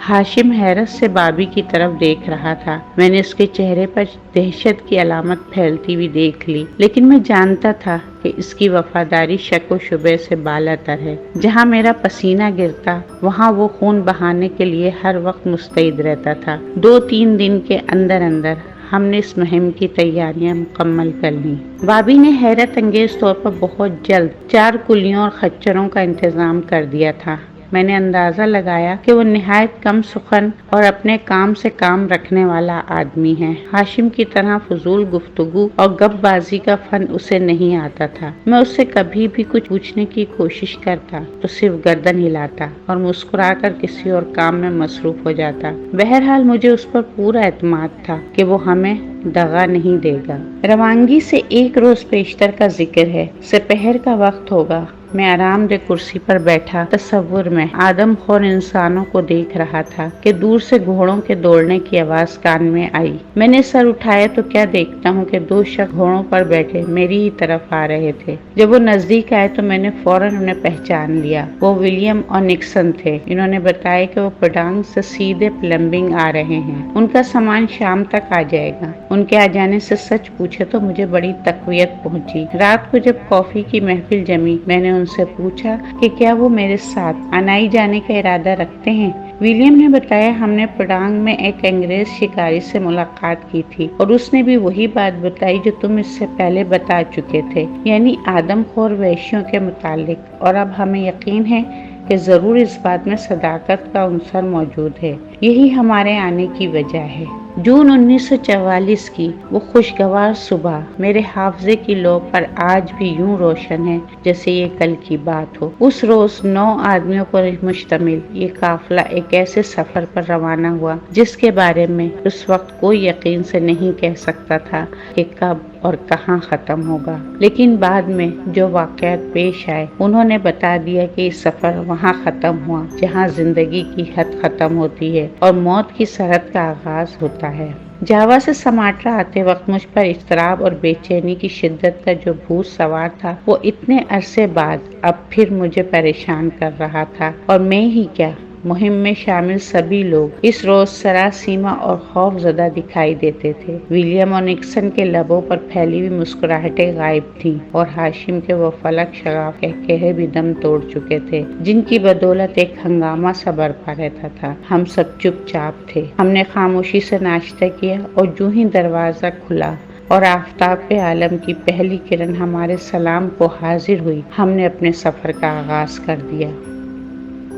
ہاشم حیرت سے بابی کی طرف دیکھ رہا تھا۔ میں نے اس کے چہرے پر دہشت کی علامت پھیلتی ہوئی دیکھ لی، لیکن میں جانتا تھا کہ اس کی وفاداری شک و شبہ سے بالاتر ہے۔ جہاں میرا پسینہ گرتا وہاں وہ خون بہانے کے لیے ہر وقت مستعد رہتا تھا۔ 2-3 دن کے اندر ہم نے اس مہم کی تیاریاں مکمل کر لیں۔ بابی نے حیرت انگیز طور پر بہت جلد 4 کلیوں اور خچروں کا انتظام کر دیا تھا۔ میں نے اندازہ لگایا کہ وہ نہایت کم سخن اور اپنے کام سے کام رکھنے والا آدمی ہے۔ ہاشم کی طرح فضول گفتگو اور گپ بازی کا فن اسے نہیں آتا تھا۔ میں اس سے کبھی بھی کچھ پوچھنے کی کوشش کرتا تو صرف گردن ہلاتا اور مسکرا کر کسی اور کام میں مصروف ہو جاتا۔ بہرحال مجھے اس پر پورا اعتماد تھا کہ وہ ہمیں دغا نہیں دے گا۔ روانگی سے 1 روز پیشتر کا ذکر ہے۔ سپہر کا وقت ہوگا۔ میں آرام دہ کرسی پر بیٹھا تصور میں آدم خور انسانوں کو دیکھ رہا تھا کہ دور سے گھوڑوں کے دوڑنے کی آواز کان میں آئی۔ میں نے سر اٹھایا تو کیا دیکھتا ہوں کہ 2 شخص گھوڑوں پر بیٹھے میری ہی طرف آ رہے تھے۔ جب وہ نزدیک آئے تو میں نے فوراً انہیں پہچان لیا۔ وہ ولیم اور نکسن تھے۔ انہوں نے بتایا کہ وہ پڈانگ سے سیدھے پلمبنگ آ رہے ہیں۔ ان کا سامان شام تک آ جائے گا۔ ان کے آ جانے سے سچ پوچھے تو مجھے بڑی تقویت پہنچی۔ رات کو جب کافی کی محفل جمی میں نے ان سے پوچھا کہ کیا وہ میرے ساتھ انائی جانے کا ارادہ رکھتے ہیں۔ ولیم نے بتایا ہم نے پڈانگ میں ایک انگریز شکاری سے ملاقات کی تھی اور اس نے بھی وہی بات بتائی جو تم اس سے پہلے بتا چکے تھے، یعنی آدم خور وحشیوں کے متعلق، اور اب ہمیں یقین ہے کہ ضرور اس بات میں صداقت کا عنصر موجود ہے۔ یہی ہمارے آنے کی وجہ ہے۔ جون 1944 کی وہ خوشگوار صبح میرے حافظے کی لو پر آج بھی یوں روشن ہے جیسے یہ کل کی بات ہو۔ اس روز 9 آدمیوں پر مشتمل یہ قافلہ ایک ایسے سفر پر روانہ ہوا جس کے بارے میں اس وقت کوئی یقین سے نہیں کہہ سکتا تھا کہ کب اور کہاں ختم ہوگا، لیکن بعد میں جو واقعات پیش آئے انہوں نے بتا دیا کہ یہ سفر وہاں ختم ہوا جہاں زندگی کی حد ختم ہوتی ہے اور موت کی سرحد کا آغاز ہوتا ہے۔ جاوا سے سماٹرا آتے وقت مجھ پر اضطراب اور بے چینی کی شدت کا جو بھوت سوار تھا وہ اتنے عرصے بعد اب پھر مجھے پریشان کر رہا تھا، اور میں ہی کیا مہم میں شامل سبھی لوگ اس روز سراسیما اور خوف زدہ دکھائی دیتے تھے۔ ولیم اور نکسن کے لبوں پر پھیلی ہوئی مسکراہٹیں غائب تھیں اور ہاشم کے وہ فلک شگاف کہے بھی دم توڑ چکے تھے جن کی بدولت ایک ہنگامہ سا برپا رہتا تھا۔ ہم سب چپ چاپ تھے۔ ہم نے خاموشی سے ناشتہ کیا اور جو ہی دروازہ کھلا اور آفتاب عالم کی پہلی کرن ہمارے سلام کو حاضر ہوئی، ہم نے اپنے سفر کا آغاز کر دیا۔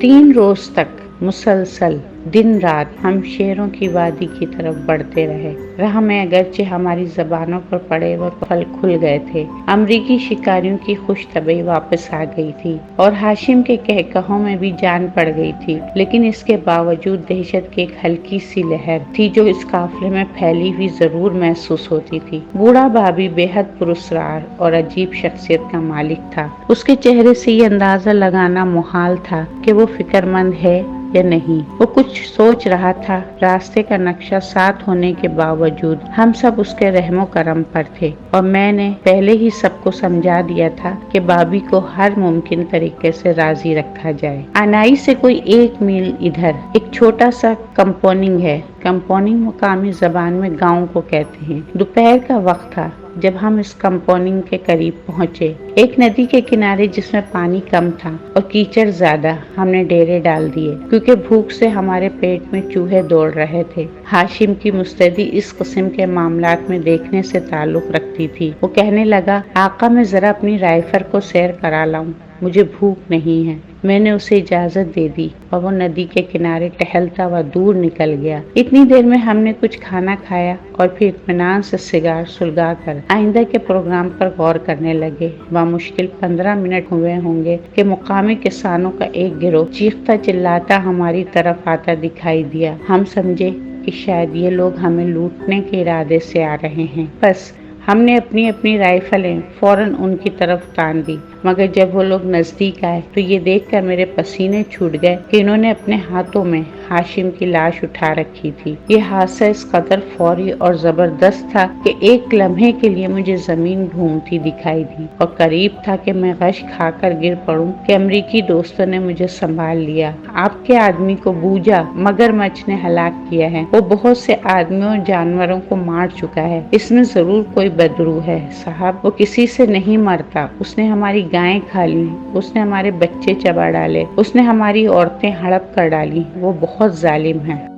3 روز تک مسلسل دن رات ہم شیروں کی وادی کی طرف بڑھتے رہے۔ راہ میں اگرچہ ہماری زبانوں پر پڑے وہ پھل کھل گئے تھے، امریکی شکاریوں کی خوش طبعی واپس آ گئی تھی اور ہاشم کے کہکہوں میں بھی جان پڑ گئی تھی، لیکن اس کے باوجود دہشت کی ایک ہلکی سی لہر تھی جو اس قافلے میں پھیلی ہوئی ضرور محسوس ہوتی تھی۔ بوڑھا بابی بے حد پراسرار اور عجیب شخصیت کا مالک تھا۔ اس کے چہرے سے یہ اندازہ لگانا محال تھا کہ وہ فکر مند ہے یا نہیں۔ وہ کچھ سوچ رہا تھا۔ راستے کا نقشہ ساتھ ہونے کے باوجود ہم سب اس کے رحم و کرم پر تھے، اور میں نے پہلے ہی سب کو سمجھا دیا تھا کہ بابی کو ہر ممکن طریقے سے راضی رکھا جائے۔ انائی سے کوئی 1 میل ادھر ایک چھوٹا سا کمپوننگ ہے۔ کمپوننگ مقامی زبان میں گاؤں کو کہتے ہیں۔ دوپہر کا وقت تھا جب ہم اس کمپوننگ کے قریب پہنچے، ایک ندی کے کنارے جس میں پانی کم تھا اور کیچڑ زیادہ۔ ہم نے ڈیرے ڈال دیے کیونکہ بھوک سے ہمارے پیٹ میں چوہے دوڑ رہے تھے۔ ہاشم کی مستعدی اس قسم کے معاملات میں دیکھنے سے تعلق رکھتی تھی۔ وہ کہنے لگا، آقا میں ذرا اپنی رائفل کو سیر کرا لاؤں، مجھے بھوک نہیں ہے۔ میں نے اسے اجازت دے دی اور وہ ندی کے کنارے ٹہلتا ہوا دور نکل گیا۔ اتنی دیر میں ہم نے کچھ کھانا کھایا اور پھر اطمینان سے سگار سلگا کر آئندہ کے پروگرام پر غور کرنے لگے۔ بمشکل 15 منٹ ہوئے ہوں گے کہ مقامی کسانوں کا ایک گروہ چیختا چلاتا ہماری طرف آتا دکھائی دیا۔ ہم سمجھے کہ شاید یہ لوگ ہمیں لوٹنے کے ارادے سے آ رہے ہیں، بس ہم نے اپنی رائفلیں فوراً ان کی طرف تان دی، مگر جب وہ لوگ نزدیک آئے تو یہ دیکھ کر میرے پسینے چھوٹ گئے کہ انہوں نے اپنے ہاتھوں میں ہاشم کی لاش اٹھا رکھی تھی۔ یہ حادثہ اس قدر فوری اور زبردست تھا کہ ایک لمحے کے لیے مجھے زمین گھومتی دکھائی دی اور قریب تھا کہ میں غش کھا کر گر پڑوں کہ امریکی دوستوں نے مجھے سنبھال لیا۔ آپ کے آدمی کو بوجھا مگرمچھ نے ہلاک کیا ہے۔ وہ بہت سے آدمیوں اور جانوروں کو مار چکا ہے۔ اس میں ضرور کوئی بدرو ہے صاحب۔ وہ کسی سے نہیں مرتا۔ اس نے ہماری گائیں کھا لی، اس نے ہمارے بچے چبا ڈالے، اس نے ہماری عورتیں ہڑپ کر ڈالی۔ وہ بہت ظالم ہے۔